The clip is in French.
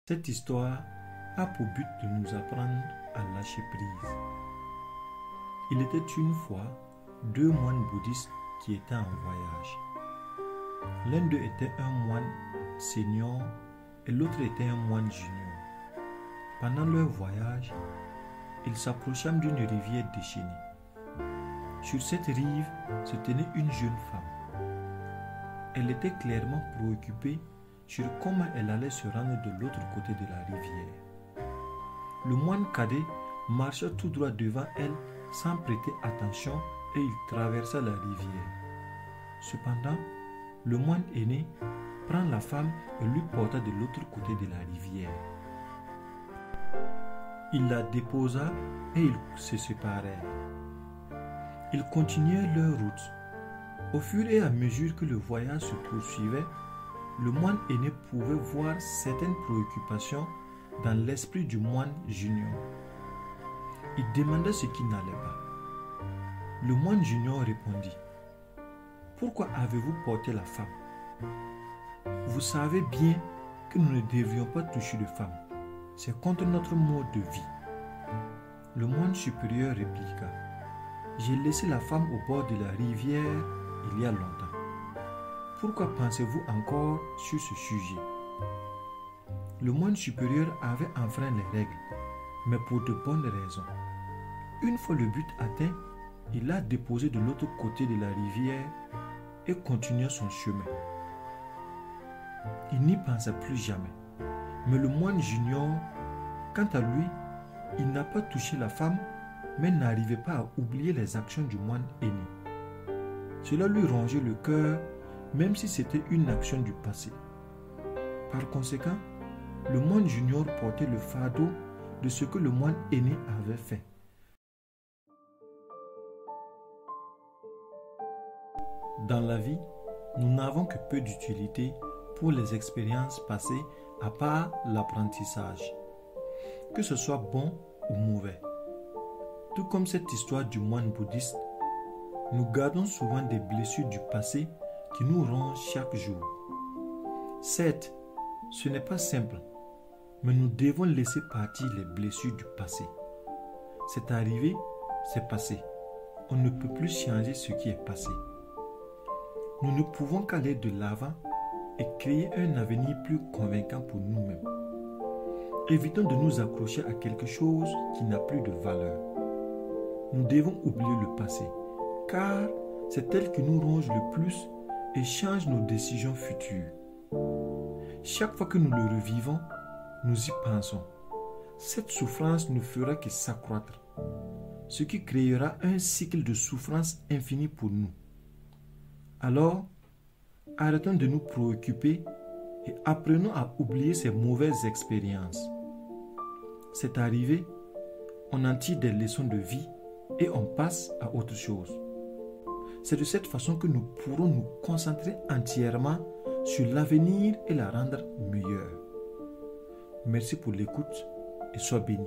Cette histoire a pour but de nous apprendre à lâcher prise. Il était une fois deux moines bouddhistes qui étaient en voyage. L'un d'eux était un moine senior et l'autre était un moine junior. Pendant leur voyage, ils s'approchèrent d'une rivière déchaînée. Sur cette rive se tenait une jeune femme. Elle était clairement préoccupée sur comment elle allait se rendre de l'autre côté de la rivière. Le moine cadet marcha tout droit devant elle sans prêter attention et il traversa la rivière. Cependant, le moine aîné prend la femme et lui porta de l'autre côté de la rivière. Il la déposa et ils se séparèrent. Ils continuèrent leur route. Au fur et à mesure que le voyage se poursuivait, le moine aîné pouvait voir certaines préoccupations dans l'esprit du moine junior. Il demanda ce qui n'allait pas. Le moine junior répondit: « Pourquoi avez-vous porté la femme? Vous savez bien que nous ne devions pas toucher de femme. C'est contre notre mode de vie. » Le moine supérieur répliqua: « J'ai laissé la femme au bord de la rivière il y a longtemps. Pourquoi pensez-vous encore sur ce sujet? » Le moine supérieur avait enfreint les règles, mais pour de bonnes raisons. Une fois le but atteint, il l'a déposé de l'autre côté de la rivière et continua son chemin. Il n'y pensa plus jamais. Mais le moine junior, quant à lui, il n'a pas touché la femme, mais n'arrivait pas à oublier les actions du moine aîné. Cela lui rongeait le cœur, même si c'était une action du passé. Par conséquent, le moine junior portait le fardeau de ce que le moine aîné avait fait. Dans la vie, nous n'avons que peu d'utilité pour les expériences passées à part l'apprentissage, que ce soit bon ou mauvais. Tout comme cette histoire du moine bouddhiste, nous gardons souvent des blessures du passé qui nous rongent chaque jour. Certes, ce n'est pas simple, mais nous devons laisser partir les blessures du passé. C'est arrivé, c'est passé. On ne peut plus changer ce qui est passé. Nous ne pouvons qu'aller de l'avant et créer un avenir plus convaincant pour nous-mêmes. Évitons de nous accrocher à quelque chose qui n'a plus de valeur. Nous devons oublier le passé, car c'est elle qui nous ronge le plus et change nos décisions futures. Chaque fois que nous le revivons, nous y pensons. Cette souffrance ne fera que s'accroître, ce qui créera un cycle de souffrance infinie pour nous. Alors, arrêtons de nous préoccuper et apprenons à oublier ces mauvaises expériences. C'est arrivé, on en tire des leçons de vie et on passe à autre chose. C'est de cette façon que nous pourrons nous concentrer entièrement sur l'avenir et la rendre meilleure. Merci pour l'écoute et sois béni.